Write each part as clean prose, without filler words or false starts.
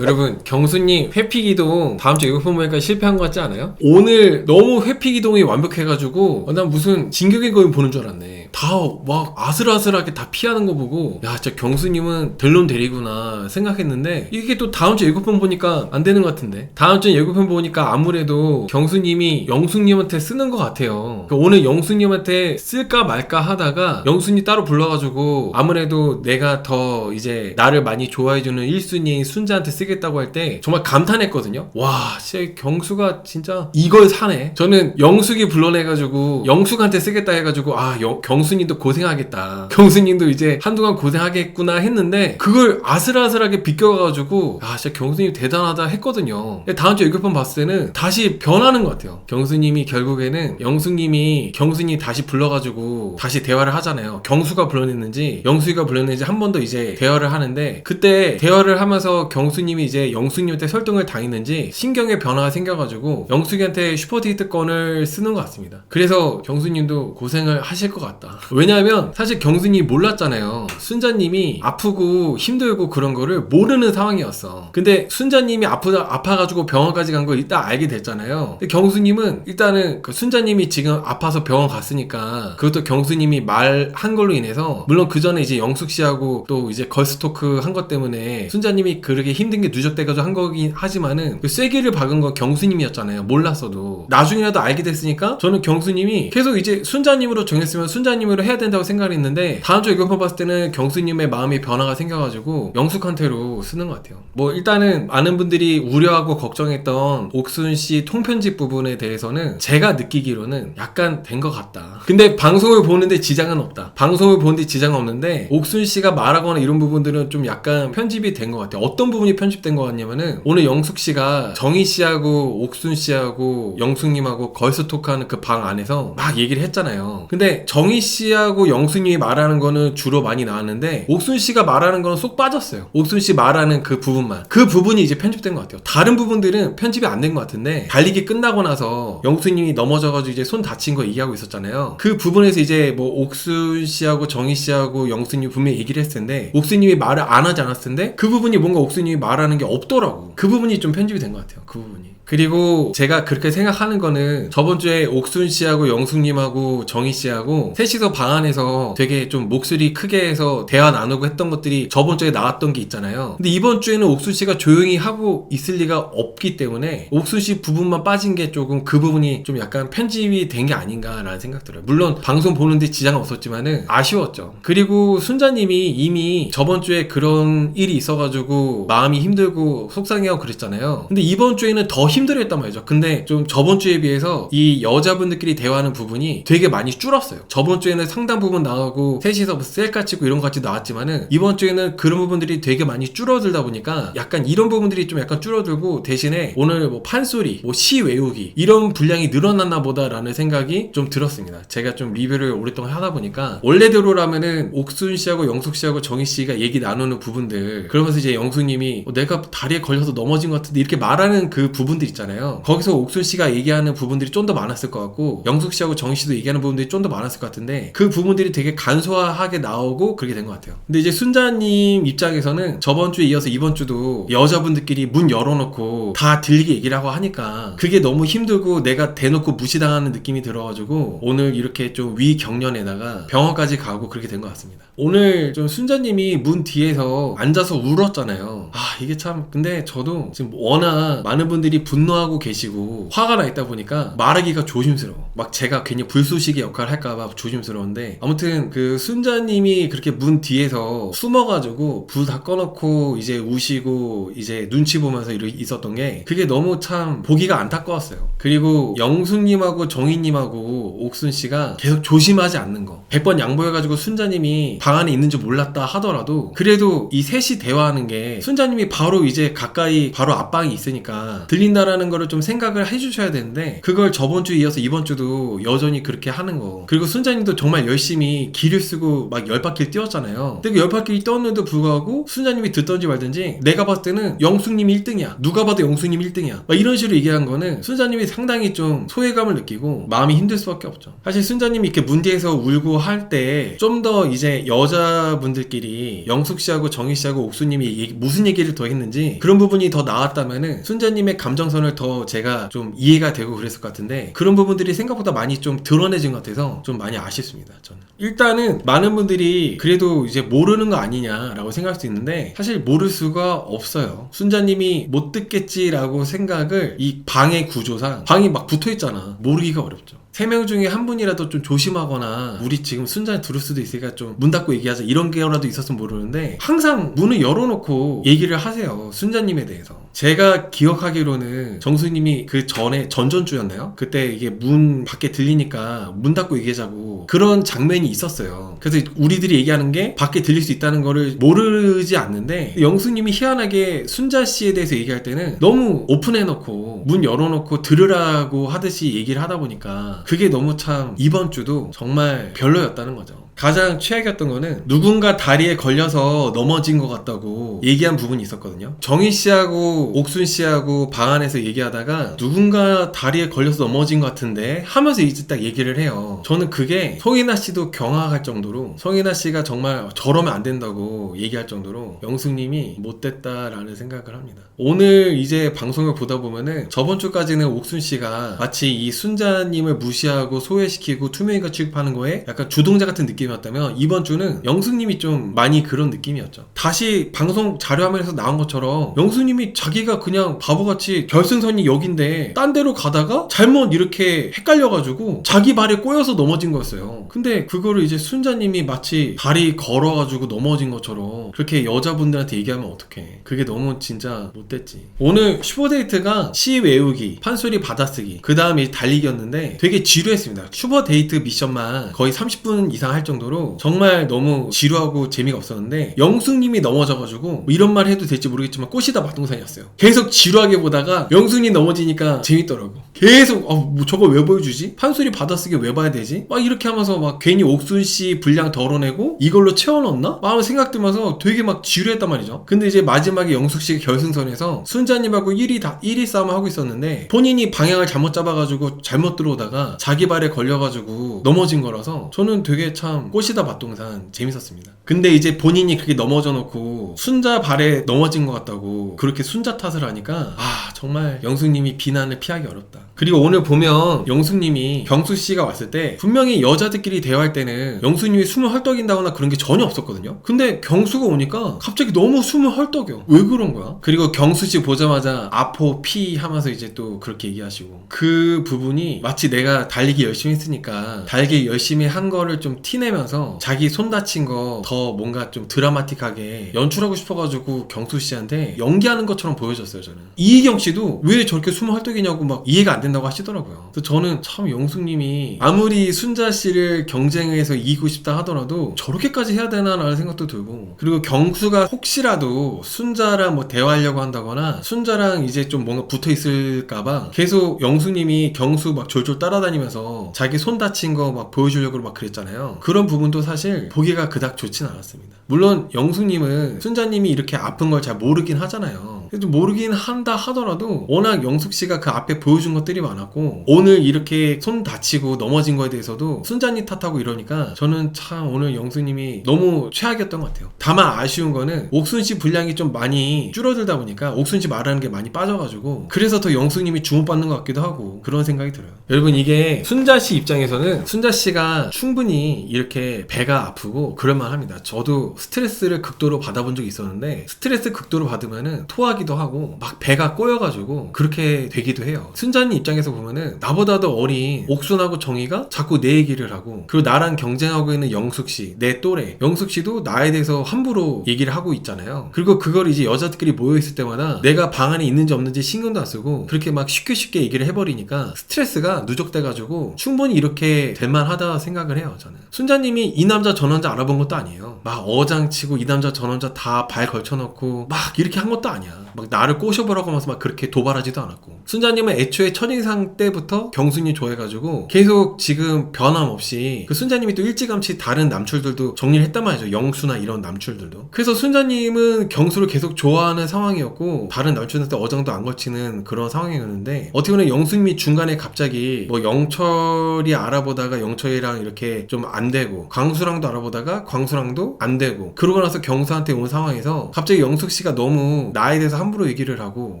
여러분, 경수님 회피기동 다음 주 예고편 보니까 실패한 것 같지 않아요? 오늘 너무 회피기동이 완벽해가지고 난 무슨 진격의 거인 보는 줄 알았네. 다 막 아슬아슬하게 다 피하는 거 보고 야, 진짜 경수님은 델론 대리구나 생각했는데 이게 또 다음 주 예고편 보니까 안 되는 것 같은데. 다음 주 예고편 보니까 아무래도 경수님이 영숙님한테 쓰는 것 같아요. 그러니까 오늘 영숙님한테 쓸까 말까 하다가 영숙님 따로 불러가지고 아무래도 내가 더 이제 나를 많이 좋아해주는 1순위인 순자한테 쓰겠다고 할 때 정말 감탄했거든요. 와, 진짜 경수가 진짜 이걸 사네. 저는 영숙이 불러내가지고 영숙한테 쓰겠다 해가지고 경수님도 고생하겠다, 경수님도 이제 한동안 고생하겠구나 했는데 그걸 아슬아슬하게 비껴가지고 진짜 경수님 대단하다 했거든요. 근데 다음 주 예고편 봤을 때는 다시 변하는 것 같아요. 경수님이 결국에는 영숙님이 경수님 다시 불러가지고 다시 대화를 하잖아요. 경수가 불러냈는지 영숙이가 불러냈는지 한 번 더 이제 대화를 하는데 그때 대화를 하면서 경수님이 이제 영숙님한테 설득을 당했는지 신경의 변화가 생겨가지고 영숙이한테 슈퍼데이트권을 쓰는 것 같습니다. 그래서 경수님도 고생을 하실 것 같다. 왜냐하면 사실 경수님이 몰랐잖아요. 순자님이 아프고 힘들고 그런 거를 모르는 상황이었어. 근데 순자님이 아파가지고 병원까지 간 걸 일단 알게 됐잖아요. 근데 경수님은 일단은 그 순자님이 지금 아파서 병원 갔으니까 그것도 경수님이 말한 걸로 인해서, 물론 그 전에 이제 영숙씨하고 또 이제 걸스토크 한 것 때문에 순자님이 그렇게 힘든 게 누적돼가지고 한 거긴 하지만은 그 쐐기를 박은 건 경수님이었잖아요. 몰랐어도. 나중이라도 알게 됐으니까 저는 경수님이 계속 이제 순자님으로 정했으면 순자님으로 해야 된다고 생각했는데 다음 주 예고편 봤을 때는 경수님의 마음이 변화가 생겨가지고 영숙한테로 쓰는 것 같아요. 뭐 일단은 많은 분들이 우려하고 걱정했던 옥순씨 통편집 부분에 대해서는 제가 느끼기로는 약간 된 것 같다. 근데 방송을 보는데 지장은 없다. 방송을 보는데 지장은 없는데 옥순씨가 말하거나 이런 부분들은 좀 약간 편집이 된 것 같아요. 어떤 부분이 편집된 것 같냐면은 오늘 영숙씨가 정희씨하고 옥순씨하고 영숙님하고 걸스토크하는 그 방 안에서 막 얘기를 했잖아요. 근데 정희씨하고 영숙님이 말하는 거는 주로 많이 나왔는데 옥순씨가 말하는 거는 쏙 빠졌어요. 옥순씨 말하는 그 부분만, 그 부분이 이제 편집된 것 같아요. 다른 부분들은 편집이 안 된 것 같은데 달리기 끝나고 나서 영숙님이 넘어져가지고 이제 손 다친 거 얘기하고 있었잖아요. 그 부분에서 이제 뭐 옥순씨하고 정희씨하고 영숙님이 분명히 얘기를 했을 텐데 옥순님이 말을 안 하지 않았을 텐데 그 부분이 뭔가 옥순님이 말하는 게 없더라고. 그 부분이 좀 편집이 된 것 같아요. 그 부분이. 그리고 제가 그렇게 생각하는 거는 저번 주에 옥순씨하고 영숙님하고 정희씨하고 셋이서 방 안에서 되게 좀 목소리 크게 해서 대화 나누고 했던 것들이 저번 주에 나왔던 게 있잖아요. 근데 이번 주에는 옥순씨가 조용히 하고 있을 리가 없기 때문에 옥순씨 부분만 빠진 게 조금, 그 부분이 좀 약간 편집이 된 게 아닌가라는 생각 들어요. 물론 방송 보는데 지장은 없었지만은 아쉬웠죠. 그리고 순자님이 이미 저번 주에 그런 일이 있어가지고 마음이 힘들고 속상해하고 그랬잖아요. 근데 이번 주에는 더 힘들어했단 말이죠. 근데 좀 저번 주에 비해서 이 여자분들끼리 대화하는 부분이 되게 많이 줄었어요. 저번 주에는 상당 부분 나오고 셋이서 셀카 치고 이런 것까지 나왔지만은 이번 주에는 그런 부분들이 되게 많이 줄어들다 보니까 약간 이런 부분들이 좀 약간 줄어들고 대신에 오늘 뭐 판소리, 뭐 시 외우기 이런 분량이 늘어났나 보다라는 생각이 좀 들었습니다. 제가 좀 리뷰를 오랫동안 하다 보니까 원래대로라면은 옥순씨하고 영숙씨하고 정희씨가 얘기 나누는 부분들, 그러면서 이제 영숙님이 내가 다리에 걸려서 넘어진 것 같은데 이렇게 말하는 그 부분들 있잖아요. 거기서 옥순씨가 얘기하는 부분들이 좀 더 많았을 것 같고 영숙씨하고 정희씨도 얘기하는 부분들이 좀 더 많았을 것 같은데 그 부분들이 되게 간소하게 나오고 그렇게 된 것 같아요. 근데 이제 순자님 입장에서는 저번 주에 이어서 이번 주도 여자분들끼리 문 열어놓고 다 들리게 얘기를 하고 하니까 그게 너무 힘들고 내가 대놓고 무시당하는 느낌이 들어가지고 오늘 이렇게 좀 위경련에다가 병원까지 가고 그렇게 된 것 같습니다. 오늘 좀 순자님이 문 뒤에서 앉아서 울었잖아요. 이게 참, 근데 저도 지금 워낙 많은 분들이 분노하고 계시고 화가 나 있다 보니까 말하기가 조심스러워. 막 제가 괜히 불쏘시개 역할을 할까봐 조심스러운데, 아무튼 그 순자님이 그렇게 문 뒤에서 숨어가지고 불 다 꺼놓고 이제 우시고 이제 눈치 보면서 있었던 게 그게 너무 참 보기가 안타까웠어요. 그리고 영숙님하고 정희님하고 옥순씨가 계속 조심하지 않는 거, 100번 양보해가지고 순자님이 방 안에 있는 줄 몰랐다 하더라도 그래도 이 셋이 대화하는 게 순자님이 바로 이제 가까이 바로 앞방이 있으니까 들린다라는 거를 좀 생각을 해주셔야 되는데 그걸 저번 주에 이어서 이번 주도 여전히 그렇게 하는 거. 그리고 순자님도 정말 열심히 길을 쓰고 막 10바퀴를 뛰었잖아요. 근데 그 10바퀴를 뛰었는데도 불구하고 순자님이 듣던지 말든지 내가 봤을 때는 영숙님이 1등이야, 누가 봐도 영숙님 1등이야 막 이런 식으로 얘기한 거는 순자님이 상당히 좀 소외감을 느끼고 마음이 힘들 수밖에 없죠. 사실 순자님이 이렇게 문 뒤에서 울고 할 때 좀 더 이제 여자분들끼리 영숙씨하고 정희씨하고 옥수님이 무슨 얘기를 더 했는지 그런 부분이 부분이 더 나았다면은 순자님의 감정선을 더 제가 좀 이해가 되고 그랬을 것 같은데 그런 부분들이 생각보다 많이 좀 드러내진 것 같아서 좀 많이 아쉽습니다. 저는 일단은 많은 분들이 그래도 이제 모르는 거 아니냐라고 생각할 수 있는데 사실 모를 수가 없어요. 순자님이 못 듣겠지라고 생각을 이 방의 구조상 방이 막 붙어있잖아. 모르기가 어렵죠. 3명 중에 한 분이라도 좀 조심하거나 우리 지금 순자에 들을 수도 있으니까 좀 문 닫고 얘기하자 이런 게라도 있었으면 모르는데 항상 문을 열어놓고 얘기를 하세요. 순자님에 대해서. 제가 기억하기로는 정수님이 그 전에 전전주였나요? 그때 이게 문 밖에 들리니까 문 닫고 얘기하자고 그런 장면이 있었어요. 그래서 우리들이 얘기하는 게 밖에 들릴 수 있다는 거를 모르지 않는데 영수님이 희한하게 순자씨에 대해서 얘기할 때는 너무 오픈해놓고 문 열어놓고 들으라고 하듯이 얘기를 하다 보니까 그게 너무 참 이번 주도 정말 별로였다는 거죠. 가장 최악이었던 거는 누군가 다리에 걸려서 넘어진 것 같다고 얘기한 부분이 있었거든요. 정희씨하고 옥순씨하고 방 안에서 얘기하다가 누군가 다리에 걸려서 넘어진 것 같은데 하면서 이제 딱 얘기를 해요. 저는 그게 송혜나씨도 경악할 정도로 송혜나씨가 정말 저러면 안 된다고 얘기할 정도로 영숙님이 못됐다라는 생각을 합니다. 오늘 이제 방송을 보다 보면은 저번 주까지는 옥순씨가 마치 이 순자님을 무시하고 소외시키고 투명인간 취급하는 거에 약간 주동자 같은 느낌이었다면 이번 주는 영수님이 좀 많이 그런 느낌이었죠. 다시 방송 자료화면에서 나온 것처럼 영수님이 자기가 그냥 바보같이 결승선이 여긴데 딴 데로 가다가 잘못 이렇게 헷갈려가지고 자기 발에 꼬여서 넘어진 거였어요. 근데 그거를 이제 순자님이 마치 다리 걸어가지고 넘어진 것처럼 그렇게 여자분들한테 얘기하면 어떡해. 그게 너무 진짜 못됐지. 오늘 슈퍼데이트가 시 외우기, 판소리 받아쓰기, 그 다음에 달리기였는데 되게 지루했습니다. 슈퍼데이트 미션만 거의 30분 이상 할 정도로 정말 너무 지루하고 재미가 없었는데 영숙님이 넘어져가지고 뭐 이런 말 해도 될지 모르겠지만 꽃이다 막동산이었어요. 계속 지루하게 보다가 영숙님 넘어지니까 재밌더라고. 계속 뭐 저거 왜 보여주지? 판소리 받아쓰기 왜 봐야 되지? 막 이렇게 하면서 막 괜히 옥순씨 분량 덜어내고 이걸로 채워넣나? 막 하는 생각 들면서 되게 막 지루했단 말이죠. 근데 이제 마지막에 영숙씨가 결승선에서 순자님하고 1위 싸움을 하고 있었는데 본인이 방향을 잘못 잡아가지고 잘못 들어오다가 자기 발에 걸려가지고 넘어진 거라서 저는 되게 참 꽃이다 맛동산 재밌었습니다. 근데 이제 본인이 그렇게 넘어져 놓고 순자 발에 넘어진 것 같다고 그렇게 순자 탓을 하니까 정말 영숙님이 비난을 피하기 어렵다. 그리고 오늘 보면 영숙님이 경수씨가 왔을 때 분명히 여자들끼리 대화할 때는 영숙님이 숨을 헐떡인다거나 그런 게 전혀 없었거든요. 근데 경수가 오니까 갑자기 너무 숨을 헐떡여. 왜 그런 거야? 그리고 경수씨 보자마자 아포 피 하면서 이제 또 그렇게 얘기하시고 그 부분이 마치 내가 달리기 열심히 했으니까 달리기 열심히 한 거를 좀 티내면서 자기 손 다친 거 더 뭔가 좀 드라마틱하게 연출하고 싶어가지고 경수씨한테 연기하는 것처럼 보여줬어요. 저는 이희경 씨도 왜 저렇게 숨을 헐떡이냐고 막 이해가 안 된다고 하시더라고요. 그래서 저는 참 영숙님이 아무리 순자 씨를 경쟁에서 이기고 싶다 하더라도 저렇게까지 해야 되나라는 생각도 들고 그리고 경수가 혹시라도 순자랑 뭐 대화하려고 한다거나 순자랑 이제 좀 뭔가 붙어 있을까봐 계속 영숙님이 경수 막 졸졸 따라다니면서 자기 손 다친 거 막 보여주려고 막 그랬잖아요. 그런 부분도 사실 보기가 그닥 좋진 않았습니다. 물론 영숙님은 순자님이 이렇게 아픈 걸 잘 모르긴 하잖아요. 그래도 모르긴 한다 하더라도 워낙 영숙씨가 그 앞에 보여준 것들이 많았고 오늘 이렇게 손 다치고 넘어진 거에 대해서도 순자님 탓하고 이러니까 저는 참 오늘 영숙님이 너무 최악이었던 것 같아요. 다만 아쉬운 거는 옥순씨 분량이 좀 많이 줄어들다 보니까 옥순씨 말하는 게 많이 빠져가지고 그래서 더 영숙님이 주목받는 것 같기도 하고 그런 생각이 들어요. 여러분 이게 순자씨 입장에서는 순자씨가 충분히 이렇게 배가 아프고 그럴만합니다. 저도 스트레스를 극도로 받아본 적이 있었는데 스트레스 극도로 받으면은 토하기도 하고 막 배가 꼬여가지고 그렇게 되기도 해요. 순자님 입장에서 보면은 나보다도 어린 옥순하고 정희가 자꾸 내 얘기를 하고 그리고 나랑 경쟁하고 있는 영숙씨 내 또래 영숙씨도 나에 대해서 함부로 얘기를 하고 있잖아요. 그리고 그걸 이제 여자들끼리 모여있을 때마다 내가 방 안에 있는지 없는지 신경도 안 쓰고 그렇게 막 쉽게 얘기를 해버리니까 스트레스가 누적돼가지고 충분히 이렇게 될만하다 생각을 해요. 저는 순자님이 이 남자 저 남자 알아본 것도 아니에요. 막 어장치고 이 남자 저 남자 다 발 걸쳐놓고 막 이렇게 한 것도 아니야. 막 나를 꼬셔보라고 하면서 막 그렇게 도발하지도 않았고 순자님은 애초에 첫인상 때부터 경수님 좋아해가지고 계속 지금 변함없이 그 순자님이 또 일찌감치 다른 남출들도 정리를 했단 말이죠. 영수나 이런 남출들도. 그래서 순자님은 경수를 계속 좋아하는 상황이었고 다른 남출한테 어장도 안 걸치는 그런 상황이었는데 어떻게 보면 영수님이 중간에 갑자기 뭐 영철이 알아보다가 영철이랑 이렇게 좀 안 되고 광수랑도 알아보다가 광수랑도 안 되고 그러고 나서 경수한테 온 상황에서 갑자기 영숙씨가 너무 나에 대해서 함부로 얘기를 하고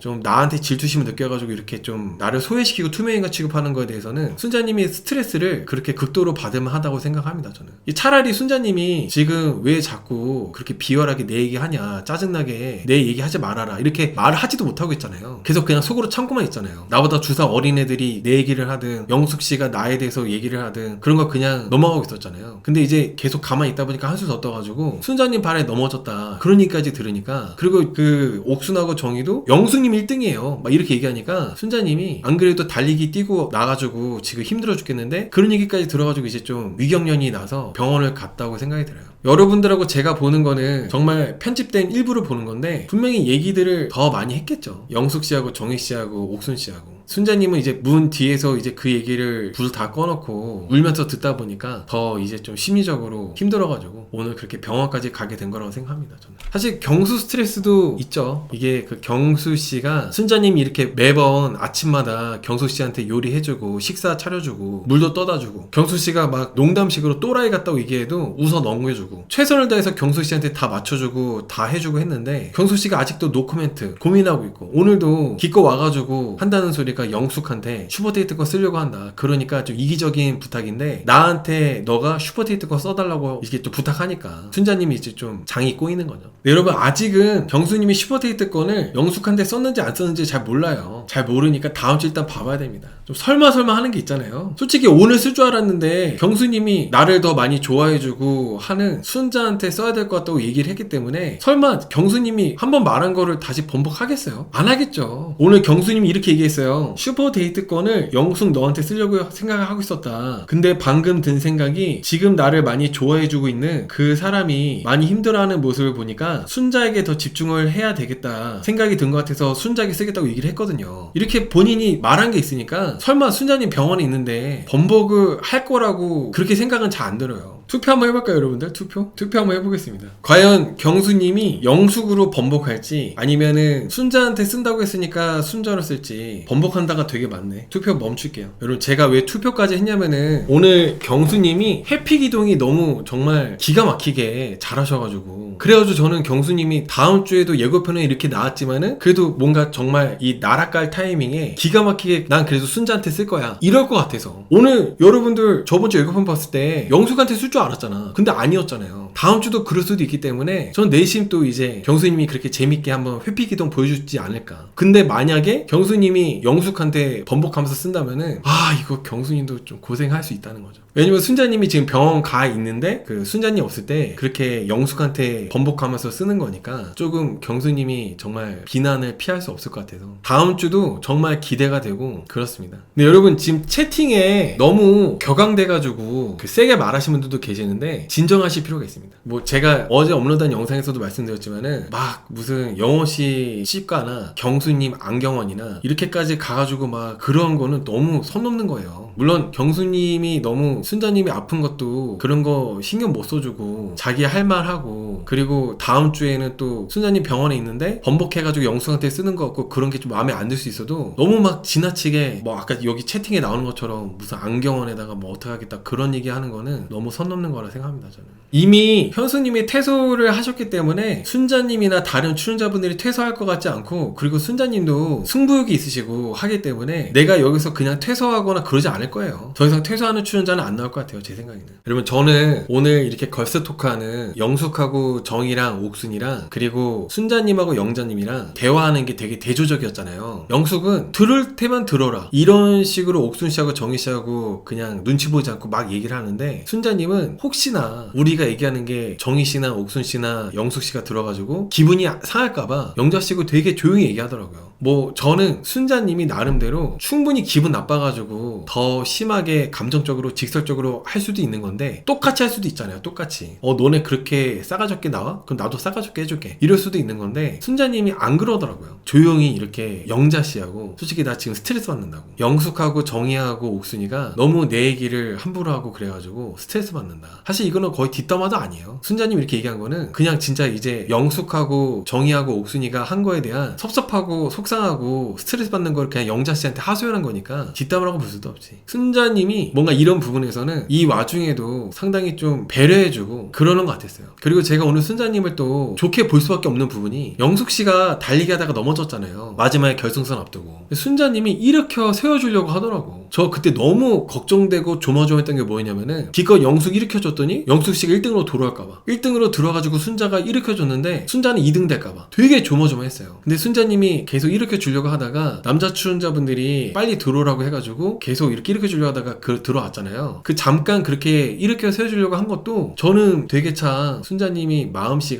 좀 나한테 질투심을 느껴가지고 이렇게 좀 나를 소외시키고 투명인간 취급하는 거에 대해서는 순자님이 스트레스를 그렇게 극도로 받을 만하다고 생각합니다. 저는 차라리 순자님이 지금 왜 자꾸 그렇게 비열하게 내 얘기하냐 짜증나게 내 얘기하지 말아라 이렇게 말을 하지도 못하고 있잖아요. 계속 그냥 속으로 참고만 있잖아요. 나보다 2살 어린 애들이 내 얘기를 하든 영숙씨가 나에 대해서 얘기를 하든 그런 거 그냥 넘어가고 있었잖아요. 근데 이제 계속 가만히 있다 보니까 한 수 더 떠가지고 순자님 발에 넘어졌다 그런 얘기까지 들으니까 그리고 그 옥순하고 정희도 영숙님 1등이에요 막 이렇게 얘기하니까 순자님이 안 그래도 달리기 뛰고 나가지고 지금 힘들어 죽겠는데 그런 얘기까지 들어가지고 이제 좀 위경련이 나서 병원을 갔다고 생각이 들어요. 여러분들하고 제가 보는 거는 정말 편집된 일부를 보는 건데 분명히 얘기들을 더 많이 했겠죠. 영숙씨하고 정희씨하고 옥순씨하고. 순자님은 이제 문 뒤에서 이제 그 얘기를 불 다 꺼놓고 울면서 듣다 보니까 더 이제 좀 심리적으로 힘들어가지고 오늘 그렇게 병원까지 가게 된 거라고 생각합니다. 저는 사실 경수 스트레스도 있죠. 이게 그 경수씨가 순자님이 이렇게 매번 아침마다 경수씨한테 요리해주고 식사 차려주고 물도 떠다주고 경수씨가 막 농담식으로 또라이 같다고 얘기해도 웃어 넘겨주고 최선을 다해서 경수씨한테 다 맞춰주고 다 해주고 했는데 경수씨가 아직도 노코멘트 고민하고 있고 오늘도 기껏 와가지고 한다는 소리가 영숙한테 슈퍼데이트 거 쓰려고 한다. 그러니까 좀 이기적인 부탁인데 나한테 너가 슈퍼데이트 거 써달라고 이렇게 좀 부탁하니까 순자님이 이제 좀 장이 꼬이는 거죠. 네, 여러분 아직은 경수님이 슈퍼데이트 건을 영숙한테 썼는지 안 썼는지 잘 몰라요. 잘 모르니까 다음 주 일단 봐봐야 됩니다. 좀 설마 하는 게 있잖아요. 솔직히 오늘 쓸 줄 알았는데 경수님이 나를 더 많이 좋아해주고 하는 순자한테 써야 될 것 같다고 얘기를 했기 때문에 설마 경수님이 한번 말한 거를 다시 번복하겠어요? 안 하겠죠. 오늘 경수님이 이렇게 얘기했어요. 슈퍼데이트권을 영숙 너한테 쓰려고 생각을 하고 있었다. 근데 방금 든 생각이 지금 나를 많이 좋아해주고 있는 그 사람이 많이 힘들어하는 모습을 보니까 순자에게 더 집중을 해야 되겠다 생각이 든 것 같아서 순자에게 쓰겠다고 얘기를 했거든요. 이렇게 본인이 말한 게 있으니까 설마 순자님 병원에 있는데 번복을 할 거라고 그렇게 생각은 잘 안 들어요. 투표 한번 해볼까요 여러분들? 투표 한번 해보겠습니다. 과연 경수님이 영숙으로 번복할지 아니면은 순자한테 쓴다고 했으니까 순자로 쓸지 번복한다가 되게 많네. 투표 멈출게요. 여러분 제가 왜 투표까지 했냐면은 오늘 경수님이 해피기동이 너무 정말 기가 막히게 잘하셔가지고 그래가지고 저는 경수님이 다음 주에도 예고편은 이렇게 나왔지만은 그래도 뭔가 정말 이 나락갈 타이밍에 기가 막히게 난 그래도 순자한테 쓸 거야 이럴 것 같아서 오늘 여러분들 저번 주 예고편 봤을 때 영숙한테 쓸 줄 알았잖아. 근데 아니었잖아요. 다음 주도 그럴 수도 있기 때문에 전 내심 또 이제 경수님이 그렇게 재밌게 한번 회피기동 보여주지 않을까. 근데 만약에 경수님이 영숙한테 번복하면서 쓴다면은 이거 경수님도 좀 고생할 수 있다는 거죠. 왜냐면 순자님이 지금 병원 가 있는데 그 순자님 없을 때 그렇게 영숙한테 번복하면서 쓰는 거니까 조금 경수님이 정말 비난을 피할 수 없을 것 같아서 다음 주도 정말 기대가 되고 그렇습니다. 근데 여러분 지금 채팅에 너무 격앙돼가지고 그 세게 말하시는 분들도 계시는데 진정하실 필요가 있습니다. 뭐 제가 어제 업로드한 영상에서도 말씀드렸지만은 막 무슨 영호씨 시가나 경수님 안경원이나 이렇게까지 가가지고 막 그런 거는 너무 선 넘는 거예요. 물론 경수님이 너무 순자님이 아픈 것도 그런 거 신경 못 써주고 자기 할 말 하고 그리고 다음 주에는 또 순자님 병원에 있는데 번복해가지고 영숙한테 쓰는 거 같고 그런 게 좀 마음에 안 들 수 있어도 너무 막 지나치게 뭐 아까 여기 채팅에 나오는 것처럼 무슨 안경원에다가 뭐 어떻게 하겠다 그런 얘기 하는 거는 너무 선 넘는 거라 생각합니다. 저는 이미 현수님이 퇴소를 하셨기 때문에 순자님이나 다른 출연자분들이 퇴소할 것 같지 않고 그리고 순자님도 승부욕이 있으시고 하기 때문에 내가 여기서 그냥 퇴소하거나 그러지 않을 거예요. 더 이상 퇴소하는 출연자는 안 나올 것 같아요. 제 생각에는. 여러분 저는 오늘 이렇게 걸스 토크하는 영숙하고 정이랑 옥순이랑 그리고 순자님하고 영자님이랑 대화하는 게 되게 대조적이었잖아요. 영숙은 들을 테면 들어라 이런 식으로 옥순씨하고 정희씨하고 그냥 눈치 보지 않고 막 얘기를 하는데 순자님은 혹시나 우리가 얘기하는 게 정희씨나 옥순씨나 영숙씨가 들어가지고 기분이 상할까봐 영자씨고 되게 조용히 얘기하더라고요. 뭐 저는 순자님이 나름대로 충분히 기분 나빠가지고 더 더 심하게 감정적으로 직설적으로 할 수도 있는 건데 똑같이 할 수도 있잖아요. 똑같이 너네 그렇게 싸가지 없게 나와? 그럼 나도 싸가지 없게 해줄게 이럴 수도 있는 건데 순자님이 안 그러더라고요. 조용히 이렇게 영자씨하고 솔직히 나 지금 스트레스 받는다고 영숙하고 정희하고 옥순이가 너무 내 얘기를 함부로 하고 그래가지고 스트레스 받는다. 사실 이거는 거의 뒷담화도 아니에요. 순자님 이렇게 얘기한 거는 그냥 진짜 이제 영숙하고 정희하고 옥순이가 한 거에 대한 섭섭하고 속상하고 스트레스 받는 걸 그냥 영자씨한테 하소연한 거니까 뒷담화라고 볼 수도 없지. 순자님이 뭔가 이런 부분에서는 이 와중에도 상당히 좀 배려해주고 그러는 것 같았어요. 그리고 제가 오늘 순자님을 또 좋게 볼 수밖에 없는 부분이 영숙씨가 달리기 하다가 넘어졌잖아요. 마지막에 결승선 앞두고 순자님이 일으켜 세워주려고 하더라고. 저 그때 너무 걱정되고 조마조마했던 게 뭐였냐면은 기껏 영숙 일으켜줬더니 영숙씨가 1등으로 돌아올까봐 1등으로 들어와가지고 순자가 일으켜줬는데 순자는 2등 될까봐 되게 조마조마했어요. 근데 순자님이 계속 일으켜주려고 하다가 남자 출연자분들이 빨리 들어오라고 해가지고 계속 이렇게 일으켜주려고 하다가 들어왔잖아요. 그 잠깐 그렇게 일으켜 세워주려고 한 것도 저는 되게 참 순자님이 마음씨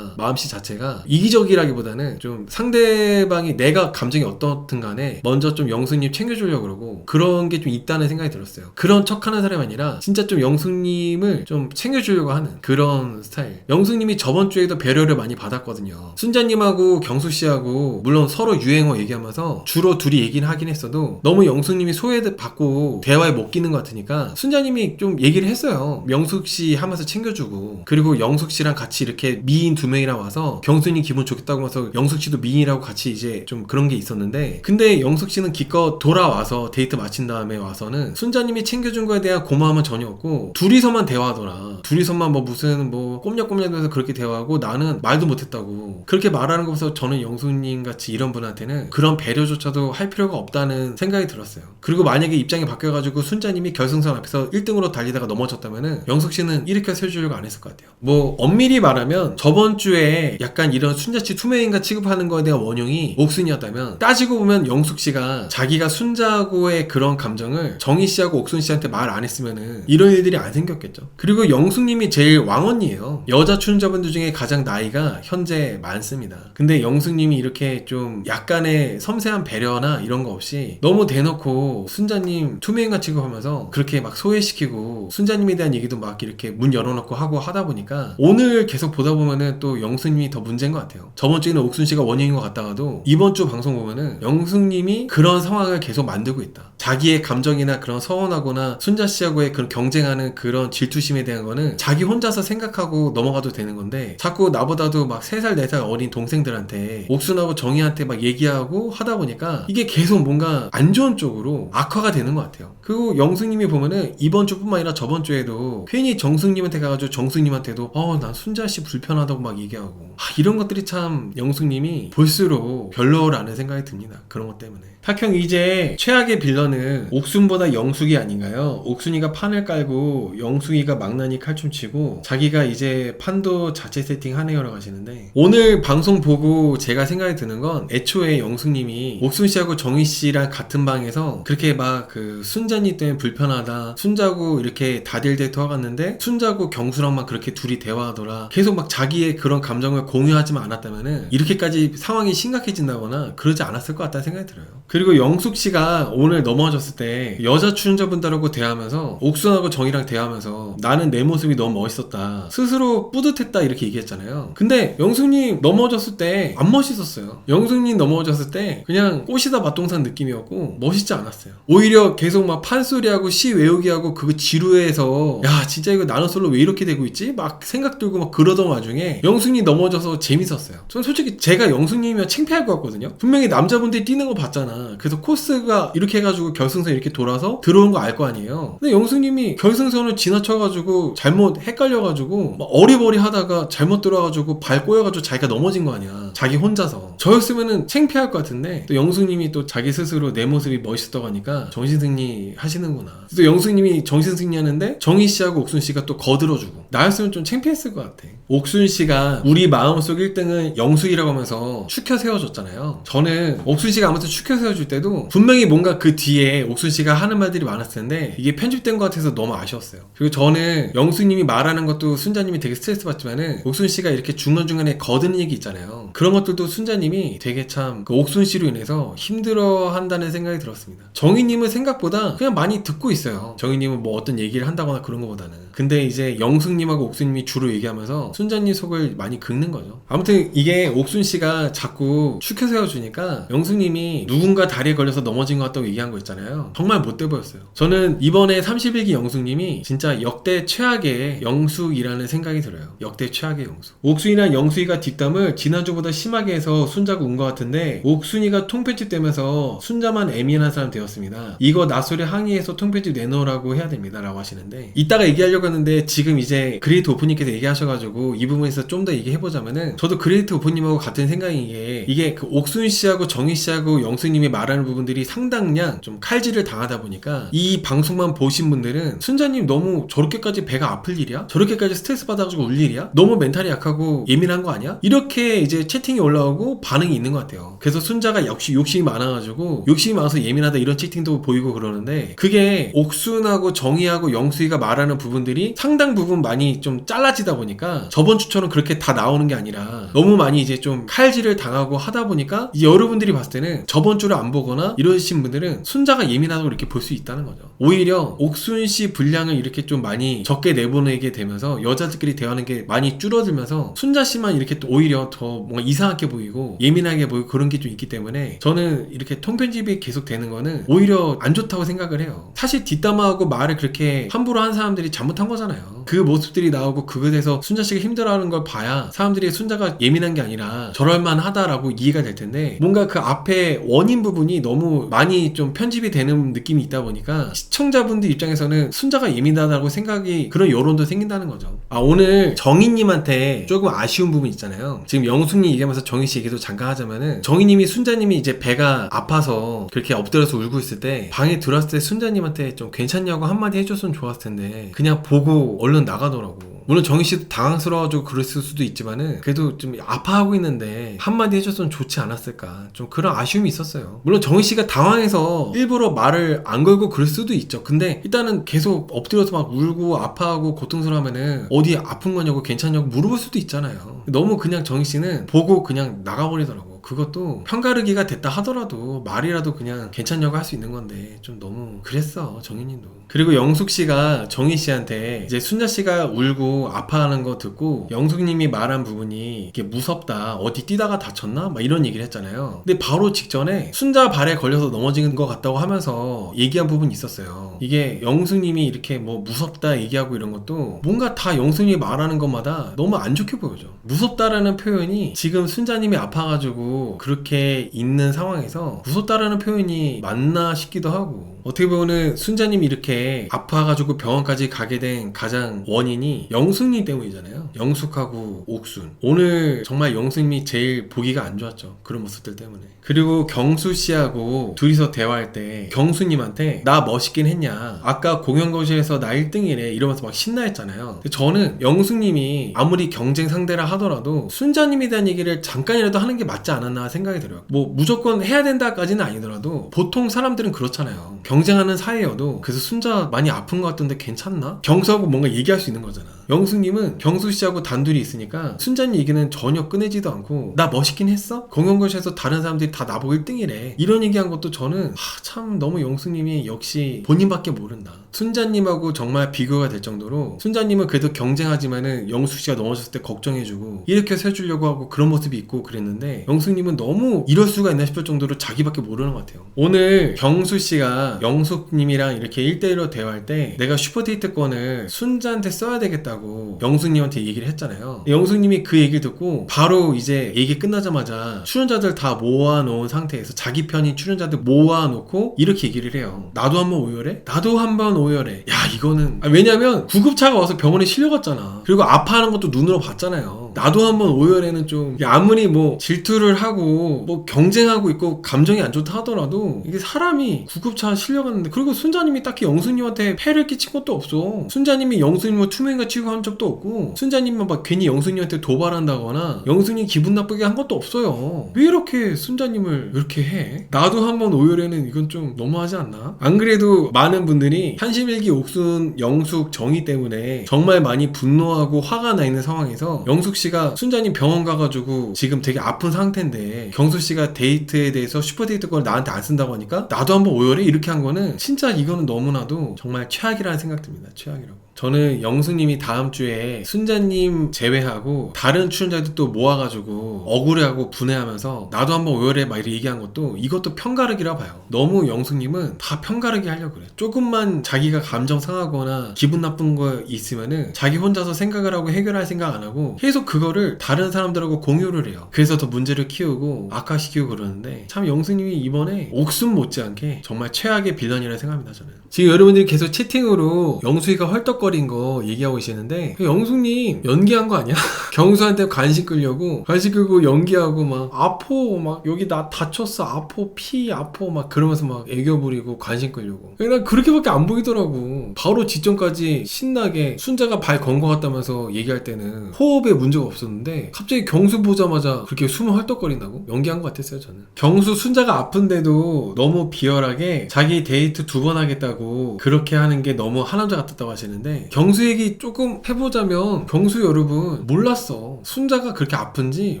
자체가 이기적이라기보다는 좀 상대방이 내가 감정이 어떻든 간에 먼저 좀 영숙님 챙겨주려고 그러고 그런 게 좀 있다는 생각이 들었어요. 그런 척하는 사람이 아니라 진짜 좀 영숙님을 좀 챙겨주려고 하는 그런 스타일. 영숙님이 저번 주에도 배려를 많이 받았거든요. 순자님하고 경수씨하고 물론 서로 유행어 얘기하면서 주로 둘이 얘기는 하긴 했어도 너무 영숙님이 소외받고 대화에 못 끼는 것 같으니까 순자님이 좀 얘기를 했어요. 영숙씨 하면서 챙겨주고 그리고 영숙씨랑 같이 이렇게 미인 2명이랑 와서 경수님 기분 좋겠다고 하면서 영숙씨도 미인이라고 같이 이제 좀 그런 게 있었는데 근데 영숙씨는 기껏 돌아와서 데이트 마친 다음에 와서는 순자님이 챙겨준 거에 대한 고마움은 전혀 없고 둘이서만 대화하더라. 둘이서만 뭐 무슨 뭐 꼼냥꼼냥해서 그렇게 대화하고 나는 말도 못했다고 그렇게 말하는 거 보면서 저는 영숙님 같이 이런 분한테는 그런 배려조차도 할 필요가 없다는 생각이 들었어요. 그리고 만약에 입장이 바뀌어가지고 순자님이 결승선 앞에서 1등으로 달리다가 넘어졌다면은 영숙씨는 일으켜 세워주려고 안 했을 것 같아요. 뭐 엄밀히 말하면 저번 주에 약간 이런 순자씨 투명인간 취급하는 거에 대한 원흉이 옥순이었다면 따지고 보면 영숙씨가 자기가 순자하고의 그런 감정을 정희씨하고 옥순씨한테 말 안 했으면은 이런 일들이 안 생겼겠죠. 그리고 영숙님이 제일 왕언니예요. 여자 출연자분들 중에 가장 나이가 현재 많습니다. 근데 영숙님이 이렇게 좀 약간의 섬세한 배려나 이런 거 없이 너무 대놓고 순자님 투명인간 취급하면서 그렇게 막 소외시키고 순자님에 대한 얘기도 막 이렇게 문 열어놓고 하고 하다 보니까 오늘 계속 보다 보면은 또 영숙님이 더 문제인 것 같아요. 저번 주에는 옥순씨가 원인인 것 같다가도 이번 주 방송 보면은 영숙님이 그런 상황을 계속 만들고 있다. 자기의 감정이나 그런 서운하거나 순자씨하고의 그런 경쟁하는 그런 질투심에 대한 거는 자기 혼자서 생각하고 넘어가도 되는 건데 자꾸 나보다도 막 3살 4살 어린 동생들한테 옥순하고 정희한테 막 얘기하고 하다 보니까 이게 계속 뭔가 안 좋은 쪽으로 악화가 되는 것 같아요. 그리고 영숙님이 보면은 이번 주뿐만 아니라 저번 주에도 괜히 정숙님한테 가가지고 정숙님한테도 난 순자씨 불편하다고 막 얘기하고 이런 것들이 참 영숙님이 볼수록 별로라는 생각이 듭니다. 그런 것 때문에 탁형 이제 최악의 빌런은 옥순보다 영숙이 아닌가요? 옥순이가 판을 깔고 영숙이가 망나니 칼춤 치고 자기가 이제 판도 자체 세팅하네요라고 하시는데 오늘 방송 보고 제가 생각이 드는 건 애초에 영숙님이 옥순씨하고 정희씨랑 같은 방에서 그렇게 막 그 순자님 때문에 불편하다 순자고 이렇게 다딜데이트 하갔는데 순자고 경수랑만 그렇게 둘이 대화하더라 계속 막 자기의 그런 감정을 공유하지만 않았다면은 이렇게까지 상황이 심각해진다거나 그러지 않았을 것 같다는 생각이 들어요. 그리고 영숙씨가 오늘 넘어졌을 때 여자 출연자분들하고 대화하면서 옥순하고 정희랑 대화하면서 나는 내 모습이 너무 멋있었다 스스로 뿌듯했다 이렇게 얘기했잖아요. 근데 영숙님 넘어졌을 때 안 멋있었어요. 영숙님 넘어졌을 때 그냥 꽃이다 맛동산 느낌이었고 멋있지 않았어요. 오히려 계속 막 판소리하고 시 외우기하고 그거 지루해서 야 진짜 이거 나는 솔로 왜 이렇게 되고 있지? 막 생각 들고 막 그러던 와중에 영숙님 넘어져서 재밌었어요. 저는 솔직히 제가 영숙님이면 창피할 것 같거든요. 분명히 남자분들이 뛰는 거 봤잖아. 그래서 코스가 이렇게 해가지고 결승선 이렇게 돌아서 들어온 거 알 거 아니에요. 근데 영숙님이 결승선을 지나쳐가지고 잘못 헷갈려가지고 막 어리버리 하다가 잘못 들어와가지고 발 꼬여가지고 자기가 넘어진 거 아니야. 자기 혼자서. 저였으면은 창피할 것 같은데 또 영숙님이 또 자기 스스로 내 모습이 멋있다고 하니까 정신승리 하시는구나. 또 영숙님이 정신승리 하는데 정희씨하고 옥순씨가 또 거들어주고 나였으면 좀 창피했을 것 같아. 옥순씨가 우리 마음속 1등은 영숙이라고 하면서 추켜 세워줬잖아요. 저는 옥순씨가 아무튼 추켜 세워줄 때도 분명히 뭔가 그 뒤에 옥순씨가 하는 말들이 많았을 텐데 이게 편집된 것 같아서 너무 아쉬웠어요. 그리고 저는 영숙님이 말하는 것도 순자님이 되게 스트레스 받지만은 옥순씨가 이렇게 중간중간에 거드는 얘기 있잖아요. 그런 것들도 순자님이 되게 참 그 옥순 씨로 인해서 힘들어 한다는 생각이 들었습니다. 정희님은 생각보다 그냥 많이 듣고 있어요. 정희님은 뭐 어떤 얘기를 한다거나 그런 것보다는. 근데 이제 영숙님하고 옥순님이 주로 얘기하면서 순자님 속을 많이 긁는 거죠. 아무튼 이게 옥순 씨가 자꾸 추켜 세워주니까 영숙님이 누군가 다리에 걸려서 넘어진 것 같다고 얘기한 거 있잖아요. 정말 못돼 보였어요. 저는 이번에 31기 영숙님이 진짜 역대 최악의 영숙이라는 생각이 들어요. 역대 최악의 영숙. 옥순이랑 영숙이가 뒷담을 지난주보다 심하게 해서 순자가 운 것 같은데 옥순이가 통편집 되면서 순자만 예민한 사람 되었습니다. 이거 나소리 항의해서 통편집 내놓으라고 해야 됩니다 라고 하시는데, 이따가 얘기하려고 하는데 지금 이제 그레이트 오프님께서 얘기하셔가지고 이 부분에서 좀 더 얘기해보자면은, 저도 그레이트 오프님하고 같은 생각인 게, 이게 그 옥순 씨하고 정희 씨하고 영숙님이 말하는 부분들이 상당량 좀 칼질을 당하다 보니까 이 방송만 보신 분들은 순자님 너무 저렇게까지 배가 아플 일이야? 저렇게까지 스트레스 받아가지고 울 일이야? 너무 멘탈이 약하고 예민한 거 아니야? 이렇게 이제 채팅이 올라오고 반응이 있는 것 같아요. 그래서 순자가 역시 욕심이 많아가지고 욕심이 많아서 예민하다 이런 채팅도 보이고 그러는데, 그게 옥순하고 정희하고 영숙이가 말하는 부분들이 상당 부분 많이 좀 잘라지다 보니까 저번 주처럼 그렇게 다 나오는 게 아니라 너무 많이 이제 좀 칼질을 당하고 하다 보니까 이제 여러분들이 봤을 때는 저번 주를 안 보거나 이러신 분들은 순자가 예민하다고 이렇게 볼 수 있다는 거죠. 오히려 옥순 씨 분량을 이렇게 좀 많이 적게 내보내게 되면서 여자들끼리 대화하는 게 많이 줄어들면서 순자 씨만 이렇게 또 오히려 더 뭔가 이상하게 보이고 예민하게 보이고 그런 게 좀 있기 때문에, 저는 이렇게 통편집이 계속 되는 거는 오히려 안 좋다고 생각을 해요. 사실 뒷담화하고 말을 그렇게 함부로 한 사람들이 잘못한 거잖아요. 그 모습들이 나오고 그거에 대해서 순자 씨가 힘들어하는 걸 봐야 사람들이 순자가 예민한 게 아니라 저럴만 하다라고 이해가 될 텐데, 뭔가 그 앞에 원인 부분이 너무 많이 좀 편집이 되는 느낌이 있다 보니까 시청자분들 입장에서는 순자가 예민하다고 생각이, 그런 여론도 생긴다는 거죠. 오늘 정희님한테 조금 아쉬운 부분 있잖아요. 지금 영숙님 얘기하면서 정희씨 얘기도 잠깐 하자면은, 정희님이 순자님이 이제 배가 아파서 그렇게 엎드려서 울고 있을 때 방에 들어왔을 때 순자님한테 좀 괜찮냐고 한마디 해줬으면 좋았을 텐데 그냥 보고 얼른 나가더라고. 물론 정희씨도 당황스러워가지고 그랬을 수도 있지만은 그래도 좀 아파하고 있는데 한마디 해줬으면 좋지 않았을까, 좀 그런 아쉬움이 있었어요. 물론 정희씨가 당황해서 일부러 말을 안 걸고 그럴 수도 있죠. 근데 일단은 계속 엎드려서 막 울고 아파하고 고통스러워하면은 어디 아픈 거냐고 괜찮냐고 물어볼 수도 있잖아요. 너무 그냥 정희씨는 보고 그냥 나가버리더라고. 그것도 편가르기가 됐다 하더라도 말이라도 그냥 괜찮냐고 할 수 있는 건데 좀 너무 그랬어 정희님도. 그리고 영숙씨가 정희씨한테 이제 순자씨가 울고 아파하는 거 듣고 영숙님이 말한 부분이 이게 무섭다, 어디 뛰다가 다쳤나? 막 이런 얘기를 했잖아요. 근데 바로 직전에 순자 발에 걸려서 넘어진 것 같다고 하면서 얘기한 부분이 있었어요. 이게 영숙님이 이렇게 뭐 무섭다 얘기하고 이런 것도 뭔가 다 영숙님이 말하는 것마다 너무 안 좋게 보여져. 무섭다라는 표현이 지금 순자님이 아파가지고 그렇게 있는 상황에서 무섭다라는 표현이 맞나 싶기도 하고, 어떻게 보면은 순자님이 이렇게 아파가지고 병원까지 가게 된 가장 원인이 영숙님 때문이잖아요. 영숙하고 옥순. 오늘 정말 영숙님이 제일 보기가 안 좋았죠. 그런 모습들 때문에. 그리고 경수씨하고 둘이서 대화할 때 경수님한테 나 멋있긴 했냐, 아까 공연거실에서 나 1등이래 이러면서 막 신나했잖아요. 근데 저는 영숙님이 아무리 경쟁 상대라 하더라도 순자님에 대한 얘기를 잠깐이라도 하는 게 맞지 않았나 생각이 들어요. 뭐 무조건 해야 된다까지는 아니더라도 보통 사람들은 그렇잖아요. 경쟁하는 사이여도 그래서 순자 많이 아픈 것 같던데 괜찮나? 경수하고 뭔가 얘기할 수 있는 거잖아. 영숙님은 경수씨하고 단둘이 있으니까 순자님 얘기는 전혀 꺼내지도 않고 나 멋있긴 했어? 공연거실에서 다른 사람들이 다 나보고 1등이래 이런 얘기한 것도 저는 참 너무 영숙님이 역시 본인밖에 모른다. 순자님하고 정말 비교가 될 정도로, 순자님은 그래도 경쟁하지만은 영숙씨가 넘어졌을 때 걱정해주고 일으켜서 해주려고 하고 그런 모습이 있고 그랬는데, 영숙님은 너무 이럴 수가 있나 싶을 정도로 자기밖에 모르는 것 같아요. 오늘 경수씨가 영숙님이랑 이렇게 1대1로 대화할 때 내가 슈퍼데이트권을 순자한테 써야 되겠다고 영숙님한테 얘기를 했잖아요. 영숙님이 그 얘기를 듣고 바로 이제 얘기 끝나자마자 출연자들 다 모아놓은 상태에서 자기 편인 출연자들 모아놓고 이렇게 얘기를 해요. 나도 한번 오열해? 나도 한번 오열해. 야 이거는 왜냐면 구급차가 와서 병원에 실려갔잖아. 그리고 아파하는 것도 눈으로 봤잖아요. 나도 한번 오열해는 좀, 아무리 뭐 질투를 하고 뭐 경쟁하고 있고 감정이 안 좋다 하더라도 이게 사람이 구급차 실려갔는데, 그리고 순자님이 딱히 영숙님한테 폐를 끼친 것도 없어. 순자님이 영숙님을 투명인가 취급한 적도 없고, 순자님만 막 괜히 영숙님한테 도발한다거나 영숙님 기분 나쁘게 한 것도 없어요. 왜 이렇게 순자님을 이렇게 해? 나도 한번 오열에는 이건 좀 너무하지 않나? 안 그래도 많은 분들이 한심일기 옥순, 영숙, 정희 때문에 정말 많이 분노하고 화가 나 있는 상황에서 영숙 씨가 순자님 병원 가가지고 지금 되게 아픈 상태인데 경수 씨가 데이트에 대해서 슈퍼데이트 걸 나한테 안 쓴다고 하니까 나도 한번 오열해? 이렇게 한 거는 진짜 이거는 너무나도 정말 최악이라는 생각 듭니다. 최악이라고. 저는 영수님이 다음 주에 순자님 제외하고 다른 출연자들 또 모아가지고 억울해하고 분해하면서 나도 한번 오열해 막 이렇게 얘기한 것도 이것도 편가르기라 봐요. 너무 영수님은 다 편가르기 하려고 그래. 조금만 자기가 감정 상하거나 기분 나쁜 거 있으면은 자기 혼자서 생각을 하고 해결할 생각 안 하고 계속 그거를 다른 사람들하고 공유를 해요. 그래서 더 문제를 키우고 악화시키고 그러는데 참 영수님이 이번에 옥순 못지않게 정말 최악의 빌런이라는 생각합니다. 저는 지금 여러분들이 계속 채팅으로 영수이가 헐떡거린 거 얘기하고 계시는데 영수님 연기한 거 아니야? 경수한테 관심 끌려고 관심 끌고 연기하고 막 아포 막 여기 나 다쳤어 아포 피 아포 막 그러면서 막 애교 부리고 관심 끌려고 난 그렇게밖에 안 보이더라고. 바로 직전까지 신나게 순자가 발 건 거 같다면서 얘기할 때는 호흡에 문제가 없었는데 갑자기 경수 보자마자 그렇게 숨을 헐떡거린다고? 연기한 것 같았어요. 저는 경수 순자가 아픈데도 너무 비열하게 자기 데이트 2번 하겠다고 그렇게 하는 게 너무 하남자 같았다고 하시는데 경수 얘기 조금 해보자면 경수 여러분 몰랐어. 순자가 그렇게 아픈지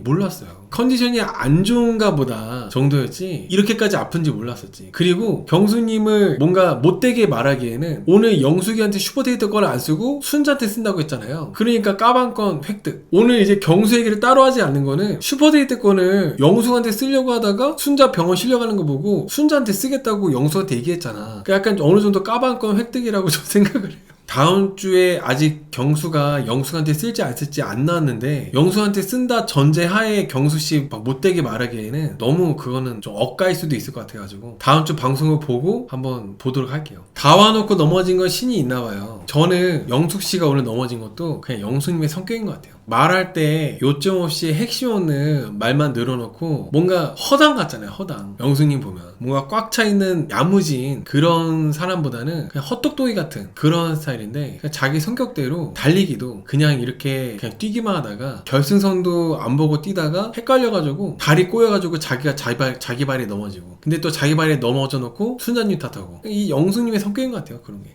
몰랐어요. 컨디션이 안 좋은가 보다 정도였지 이렇게까지 아픈지 몰랐었지. 그리고 경수님을 뭔가 못되게 말하기에는 오늘 영숙이한테 슈퍼데이트 거를 안 쓰고 순자한테 쓴다고 했잖아요. 그러니까 까방권 획득. 오늘 이제 경수 얘기를 따로 하지 않는 거는 슈퍼데이트 건을 영숙한테 쓰려고 하다가 순자 병원 실려가는 거 보고 순자한테 쓰겠다고 영숙한테 얘기했잖아. 그러니까 약간 어느 정도 까방권 획득이라고 좀 생각을 해요. 다음 주에 아직 경수가 영숙한테 쓸지 안 쓸지 안 나왔는데 영숙한테 쓴다 전제하에 경수씨 막 못되게 말하기에는 너무 그거는 좀 억까일 수도 있을 것 같아가지고 다음 주 방송을 보고 한번 보도록 할게요. 다 와놓고 넘어진 건 신이 있나봐요. 저는 영숙씨가 오늘 넘어진 것도 그냥 영숙님의 성격인 것 같아요. 말할 때 요점 없이 핵심 없는 말만 늘어놓고 뭔가 허당 같잖아요. 허당. 영숙님 보면 뭔가 꽉 차있는 야무진 그런 사람보다는 그냥 헛똑똑이 같은 그런 스타일인데 그냥 자기 성격대로 달리기도 그냥 이렇게 그냥 뛰기만 하다가 결승선도 안 보고 뛰다가 헷갈려가지고 발이 꼬여가지고 자기가 자기 발이 넘어지고 근데 또 자기 발에 넘어져 놓고 순자님 탓하고 이 영숙님의 성격인 것 같아요. 그런 게.